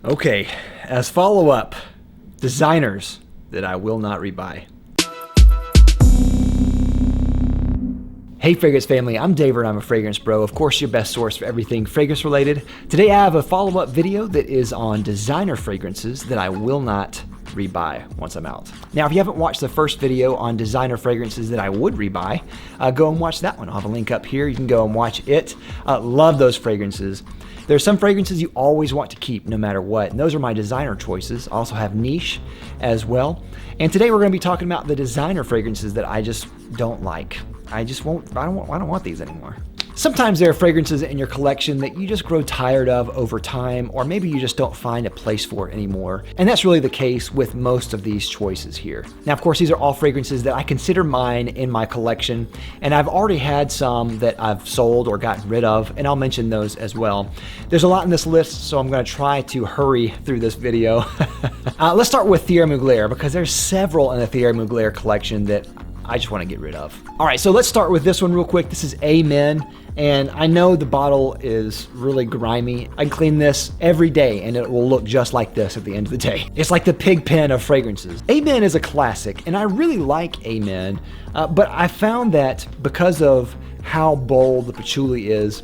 Okay, as follow-up, designers that I will not rebuy. Hey fragrance family, I'm David and I'm a fragrance bro. Of course, your best source for everything fragrance related. Today I have a follow-up video that is on designer fragrances that I will not rebuy once I'm out. Now, if you haven't watched the first video on designer fragrances that I would rebuy, go and watch that one. I'll have a link up here. You can go and watch it. Love those fragrances. There's some fragrances you always want to keep no matter what, and those are my designer choices. I also have niche as well. And today we're going to be talking about the designer fragrances that I just don't like. I don't want these anymore. Sometimes there are fragrances in your collection that you just grow tired of over time, or maybe you just don't find a place for it anymore. And that's really the case with most of these choices here. Now, of course, these are all fragrances that I consider mine in my collection, and I've already had some that I've sold or gotten rid of, and I'll mention those as well. There's a lot in this list, so I'm gonna try to hurry through this video. Let's start with Thierry Mugler, because there's several in the Thierry Mugler collection that I just want to get rid of. All right, so let's start with this one real quick. This is Amen, and I know the bottle is really grimy. I clean this every day and it will look just like this at the end of the day. It's like the pig pen of fragrances. Amen is a classic, and I really like Amen, but I found that because of how bold the patchouli is,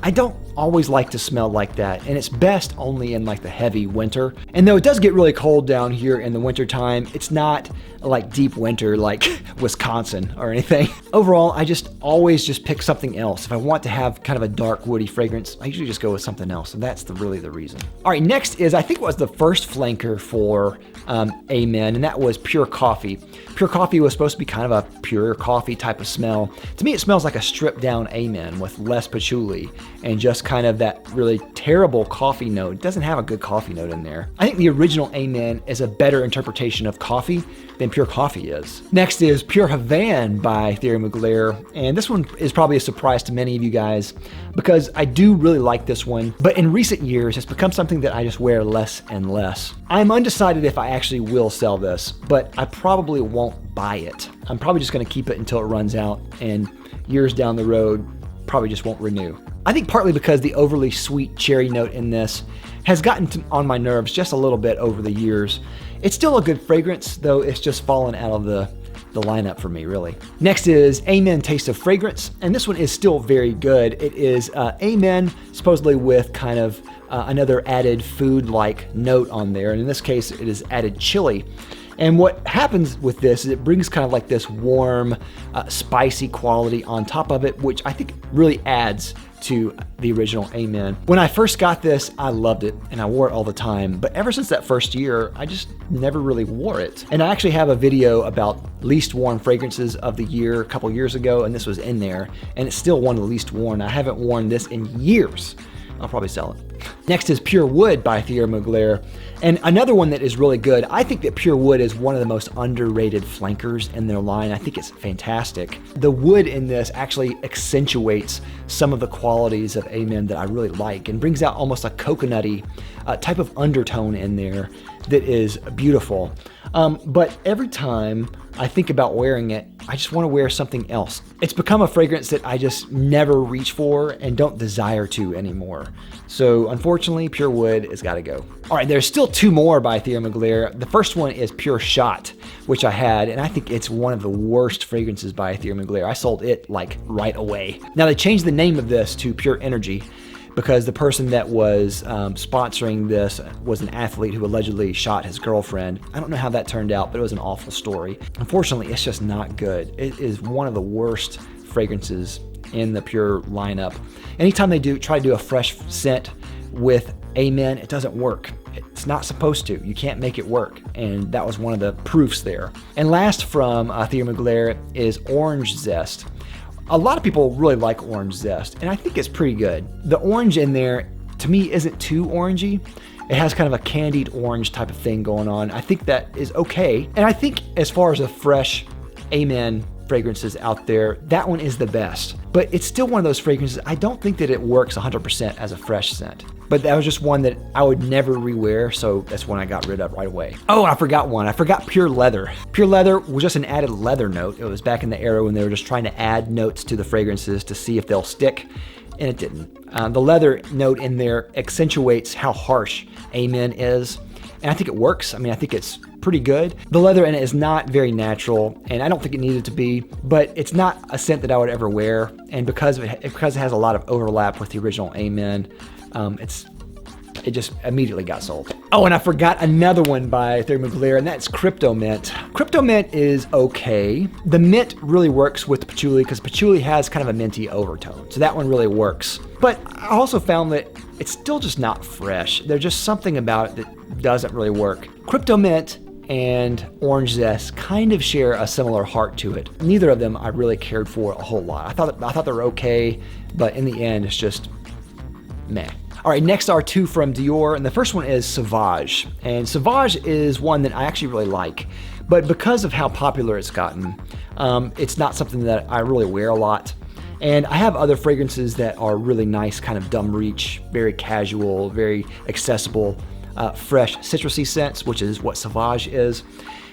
I don't always like to smell like that, and it's best only in like the heavy winter. And though it does get really cold down here in the winter time, it's not like deep winter like Wisconsin or anything. Overall, I just always just pick something else. If I want to have kind of a dark woody fragrance, I usually just go with something else, and that's really the reason. All right, next is, I think it was the first flanker for Amen, and that was Pure Coffee. Pure Coffee was supposed to be kind of a pure coffee type of smell. To me, it smells like a stripped down Amen with less patchouli and just kind of that really terrible coffee note. It doesn't have a good coffee note in there. I think the original Amen is a better interpretation of coffee than Pure Coffee is. Next is Pure Havane by Thierry Mugler, and this one is probably a surprise to many of you guys because I do really like this one, but in recent years, it's become something that I just wear less and less. I'm undecided if I actually will sell this, but I probably won't buy it. I'm probably just gonna keep it until it runs out, and years down the road, probably just won't renew. I think partly because the overly sweet cherry note in this has gotten on my nerves just a little bit over the years. It's still a good fragrance, though it's just fallen out of the lineup for me, really. Next is Amen Taste of Fragrance, and this one is still very good. It is Amen, supposedly with kind of another added food-like note on there, and in this case, it is added chili. And what happens with this is it brings kind of like this warm, spicy quality on top of it, which I think really adds to the original Amen. When I first got this, I loved it and I wore it all the time. But ever since that first year, I just never really wore it. And I actually have a video about least worn fragrances of the year a couple years ago, and this was in there, and it's still one of the least worn. I haven't worn this in years. I'll probably sell it. Next is Pure Wood by Thierry Mugler. And another one that is really good. I think that Pure Wood is one of the most underrated flankers in their line. I think it's fantastic. The wood in this actually accentuates some of the qualities of Amen that I really like and brings out almost a coconutty type of undertone in there that is beautiful. But every time I think about wearing it, I just want to wear something else. It's become a fragrance that I just never reach for and don't desire to anymore. So unfortunately, Pure Wood has got to go. All right, there's still two more by Thierry Mugler. The first one is Pure Shot, which I had, and I think it's one of the worst fragrances by Thierry Mugler. I sold it like right away. Now they changed the name of this to Pure Energy, because the person that was sponsoring this was an athlete who allegedly shot his girlfriend. I don't know how that turned out, but it was an awful story. Unfortunately, it's just not good. It is one of the worst fragrances in the Pure lineup. Anytime they try to do a fresh scent with Amen, it doesn't work. It's not supposed to. You can't make it work. And that was one of the proofs there. And last from Thierry Mugler is Orange Zest. A lot of people really like Orange Zest, and I think it's pretty good. The orange in there, to me, isn't too orangey. It has kind of a candied orange type of thing going on. I think that is okay. And I think as far as a fresh Amen fragrances out there, that one is the best. But it's still one of those fragrances, I don't think that it works 100% as a fresh scent. But that was just one that I would never rewear, so that's one I got rid of right away. Oh, I forgot one. I forgot Pure Leather. Pure Leather was just an added leather note. It was back in the era when they were just trying to add notes to the fragrances to see if they'll stick. and it didn't. The leather note in there accentuates how harsh Amen is, and I think it works. I mean, I think it's pretty good. The leather in it is not very natural, and I don't think it needed to be, but it's not a scent that I would ever wear, and because it has a lot of overlap with the original Amen, it just immediately got sold. Oh, and I forgot another one by Thierry Mugler, and that's Crypto Mint. Crypto Mint is okay. The mint really works with the patchouli because patchouli has kind of a minty overtone, so that one really works. But I also found that it's still just not fresh. There's just something about it that doesn't really work. Crypto Mint and Orange Zest kind of share a similar heart to it. Neither of them I really cared for a whole lot. I thought they were okay, but in the end, it's just meh. All right, next are two from Dior, and the first one is Sauvage. And Sauvage is one that I actually really like, but because of how popular it's gotten, it's not something that I really wear a lot. And I have other fragrances that are really nice, kind of dumb reach, very casual, very accessible, fresh citrusy scents, which is what Sauvage is.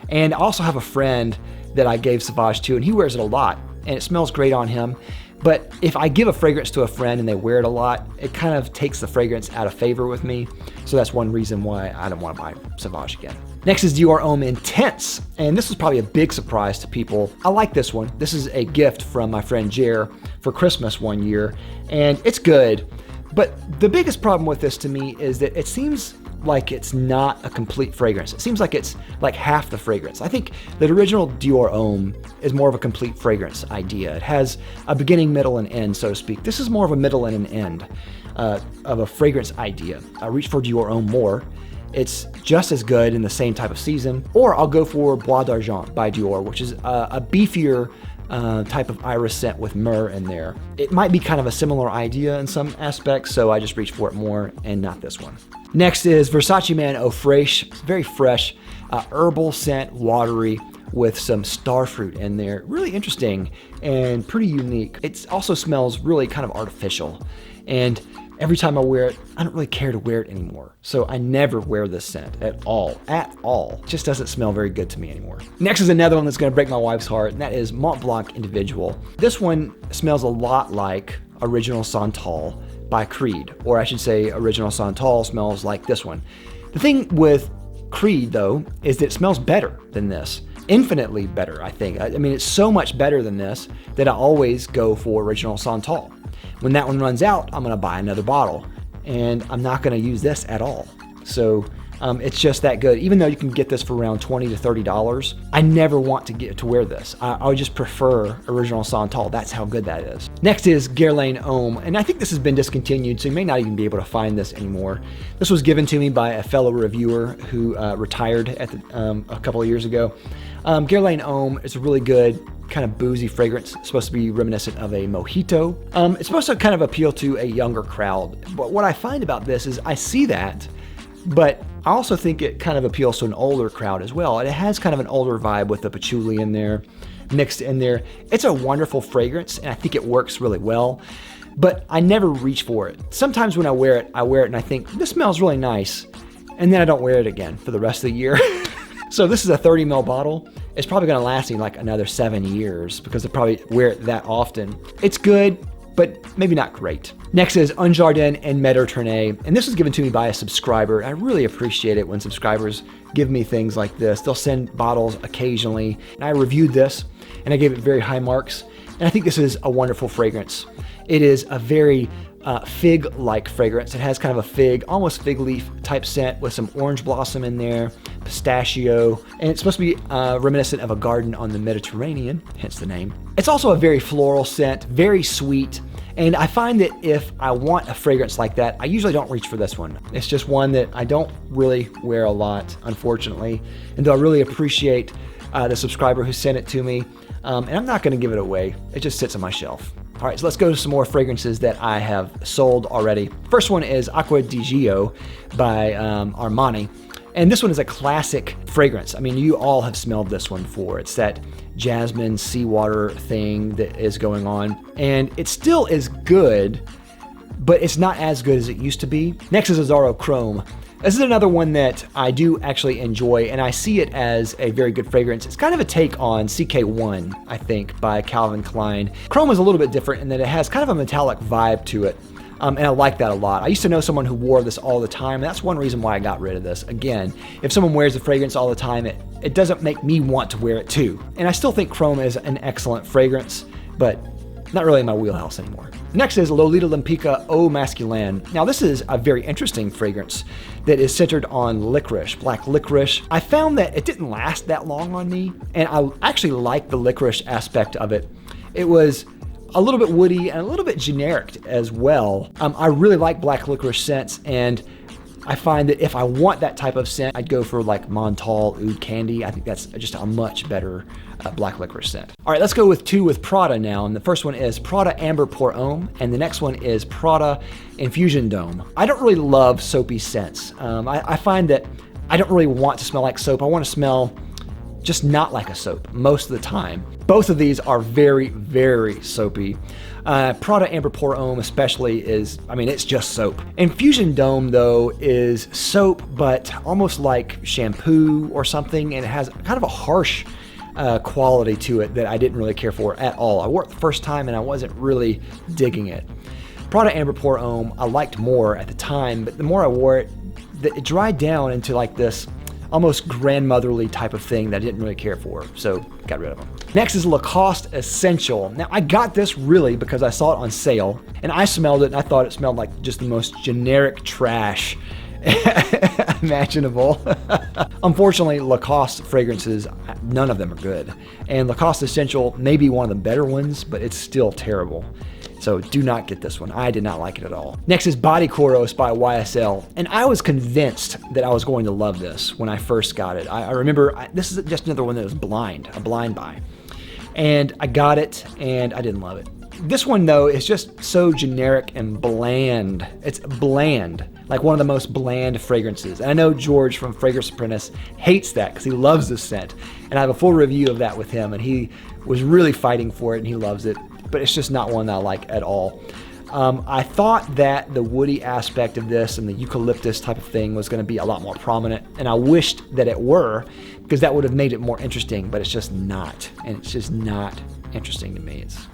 And I also have a friend that I gave Sauvage to, and he wears it a lot, and it smells great on him. But if I give a fragrance to a friend and they wear it a lot, it kind of takes the fragrance out of favor with me. So that's one reason why I don't want to buy Sauvage again. Next is Dior Homme Intense. And this was probably a big surprise to people. I like this one. This is a gift from my friend Jer for Christmas one year, and it's good. But the biggest problem with this to me is that it seems like it's not a complete fragrance. It seems like it's like half the fragrance. I think the original Dior Homme is more of a complete fragrance idea. It has a beginning, middle, and end, so to speak. This is more of a middle and an end of a fragrance idea. I reach for Dior Homme more. It's just as good in the same type of season. Or I'll go for Bois d'Argent by Dior, which is a beefier type of iris scent with myrrh in there. It might be kind of a similar idea in some aspects, so I just reached for it more and not this one. Next is Versace Man Eau Fraiche. Very fresh, herbal scent, watery, with some starfruit in there. Really interesting and pretty unique. It also smells really kind of artificial. And every time I wear it, I don't really care to wear it anymore. So I never wear this scent at all. It just doesn't smell very good to me anymore. Next is another one that's gonna break my wife's heart, and that is Mont Blanc Individual. This one smells a lot like Original Santal by Creed, or I should say Original Santal smells like this one. The thing with Creed though, is that it smells better than this. Infinitely better, I think. I mean, it's so much better than this that I always go for Original Santal. When that one runs out, I'm gonna buy another bottle, and I'm not gonna use this at all. So it's just that good. Even though you can get this for around $20 to $30, I never want to get to wear this. I would just prefer Original Santal. That's how good that is. Next is Guerlain Homme, and I think this has been discontinued, so you may not even be able to find this anymore. This was given to me by a fellow reviewer who retired at a couple of years ago. Guerlain Homme is a really good kind of boozy fragrance. It's supposed to be reminiscent of a mojito. It's supposed to kind of appeal to a younger crowd. But what I find about this is I see that, but I also think it kind of appeals to an older crowd as well. It has kind of an older vibe with the patchouli in there, mixed in there. It's a wonderful fragrance, and I think it works really well, but I never reach for it. Sometimes when I wear it and I think, this smells really nice, and then I don't wear it again for the rest of the year. So this is a 30 ml bottle. It's probably gonna last me like another 7 years because I probably wear it that often. It's good, but maybe not great. Next is Un Jardin and Méditerranée, and this was given to me by a subscriber. I really appreciate it when subscribers give me things like this. They'll send bottles occasionally, and I reviewed this, and I gave it very high marks, and I think this is a wonderful fragrance. It is a very fig-like fragrance. It has kind of a fig, almost fig leaf type scent with some orange blossom in there, pistachio, and it's supposed to be reminiscent of a garden on the Mediterranean, hence the name. It's also a very floral scent, very sweet, and I find that if I want a fragrance like that, I usually don't reach for this one. It's just one that I don't really wear a lot, unfortunately, and though I really appreciate the subscriber who sent it to me, and I'm not gonna give it away. It just sits on my shelf. All right, so let's go to some more fragrances that I have sold already. First one is Acqua di Gio by Armani. And this one is a classic fragrance. I mean, you all have smelled this one before. It's that jasmine seawater thing that is going on. And it still is good, but it's not as good as it used to be. Next is Azzaro Chrome This is another one that I do actually enjoy, and I see it as a very good fragrance. It's kind of a take on CK1, I think, by Calvin Klein. Chrome is a little bit different in that it has kind of a metallic vibe to it. And I like that a lot. I used to know someone who wore this all the time, and that's one reason why I got rid of this. Again, if someone wears a fragrance all the time, it doesn't make me want to wear it too. And I still think Chrome is an excellent fragrance, but not really in my wheelhouse anymore. Next is Lolita Limpica Eau Masculine. Now this is a very interesting fragrance that is centered on licorice, black licorice. I found that it didn't last that long on me, and I actually like the licorice aspect of it. It was a little bit woody and a little bit generic as well. I really like black licorice scents, and I find that if I want that type of scent, I'd go for like Menthol Oud Candy. I think that's just a much better black licorice scent. All right, let's go with two with Prada now. And the first one is Prada Amber Pour Homme, and the next one is Prada Infusion Dome. I don't really love soapy scents. I find that I don't really want to smell like soap. I want to smell just not like a soap most of the time. Both of these are very, very soapy. Prada Amber Pour Homme especially is, I mean, it's just soap. Infusion Dome though is soap, but almost like shampoo or something, and it has kind of a harsh quality to it that I didn't really care for at all. I wore it the first time and I wasn't really digging it. Prada Amber Pour Homme I liked more at the time, but the more I wore it, it dried down into like this almost grandmotherly type of thing that I didn't really care for, so got rid of them. Next is Lacoste Essential. Now I got this really because I saw it on sale, and I smelled it and I thought it smelled like just the most generic trash imaginable. Unfortunately, Lacoste fragrances, none of them are good. And Lacoste Essential may be one of the better ones, but it's still terrible. So do not get this one. I did not like it at all. Next is Body Koros by YSL. And I was convinced that I was going to love this when I first got it. I remember, this is just another one that was blind, a blind buy. And I got it and I didn't love it. This one though is just so generic and bland. It's bland, like one of the most bland fragrances. And I know George from Fragrance Apprentice hates that because he loves this scent. And I have a full review of that with him, and he was really fighting for it and he loves it. But it's just not one that I like at all. I thought that the woody aspect of this and the eucalyptus type of thing was going to be a lot more prominent, and I wished that it were, because that would have made it more interesting, but it's just not. And it's just not interesting to me. It's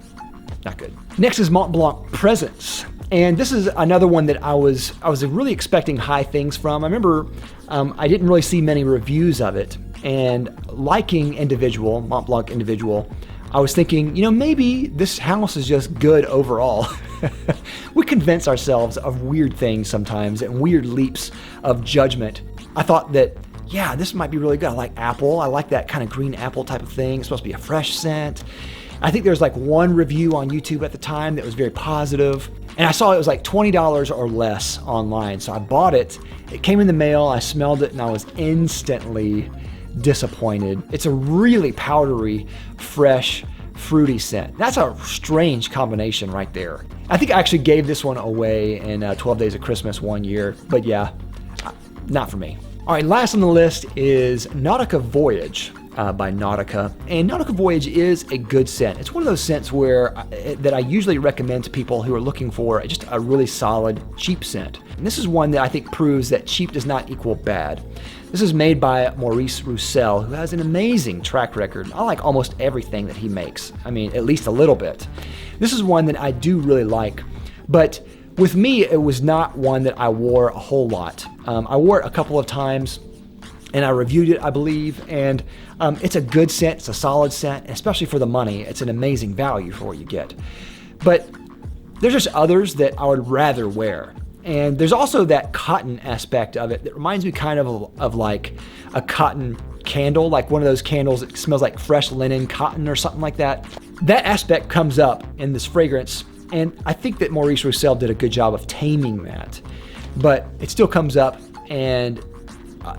not good. Next is Mont Blanc Presence. And this is another one that I was really expecting high things from. I remember I didn't really see many reviews of it, and liking Individual, Mont Blanc Individual, I was thinking, you know, maybe this house is just good overall. We convince ourselves of weird things sometimes and weird leaps of judgment. I thought that, yeah, this might be really good. I like apple. I like that kind of green apple type of thing. It's supposed to be a fresh scent. I think there's like one review on YouTube at the time that was very positive. And I saw it was like $20 or less online. So I bought it. It came in the mail. I smelled it and I was instantly disappointed. It's a really powdery, fresh, fruity scent. That's a strange combination right there. I think I actually gave this one away in 12 Days of Christmas one year, but yeah, not for me. All right, last on the list is Nautica Voyage by Nautica. And Nautica Voyage is a good scent. It's one of those scents that I usually recommend to people who are looking for just a really solid, cheap scent. And this is one that I think proves that cheap does not equal bad. This is made by Maurice Roussel, who has an amazing track record. I like almost everything that he makes. I mean, at least a little bit. This is one that I do really like, but with me, it was not one that I wore a whole lot. I wore it a couple of times, and I reviewed it, I believe, and it's a good scent, it's a solid scent, especially for the money. It's an amazing value for what you get. But there's just others that I would rather wear. And there's also that cotton aspect of it that reminds me kind of like a cotton candle, like one of those candles that smells like fresh linen cotton or something like that. That aspect comes up in this fragrance, and I think that Maurice Roussel did a good job of taming that. But it still comes up, and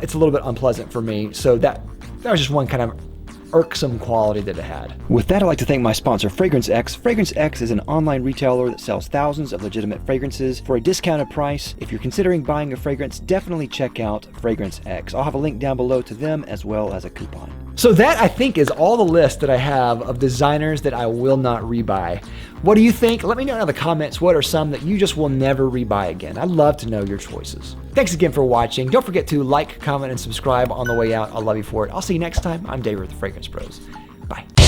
it's a little bit unpleasant for me. So that was just one kind of irksome quality that it had. With that, I'd like to thank my sponsor, Fragrance X. Fragrance X is an online retailer that sells thousands of legitimate fragrances for a discounted price. If you're considering buying a fragrance, definitely check out Fragrance X. I'll have a link down below to them as well as a coupon. So that, I think, is all the list that I have of designers that I will not rebuy. What do you think? Let me know in the comments what are some that you just will never rebuy again. I'd love to know your choices. Thanks again for watching. Don't forget to like, comment, and subscribe on the way out. I'll love you for it. I'll see you next time. I'm David with the Fragrance Bros. Bye.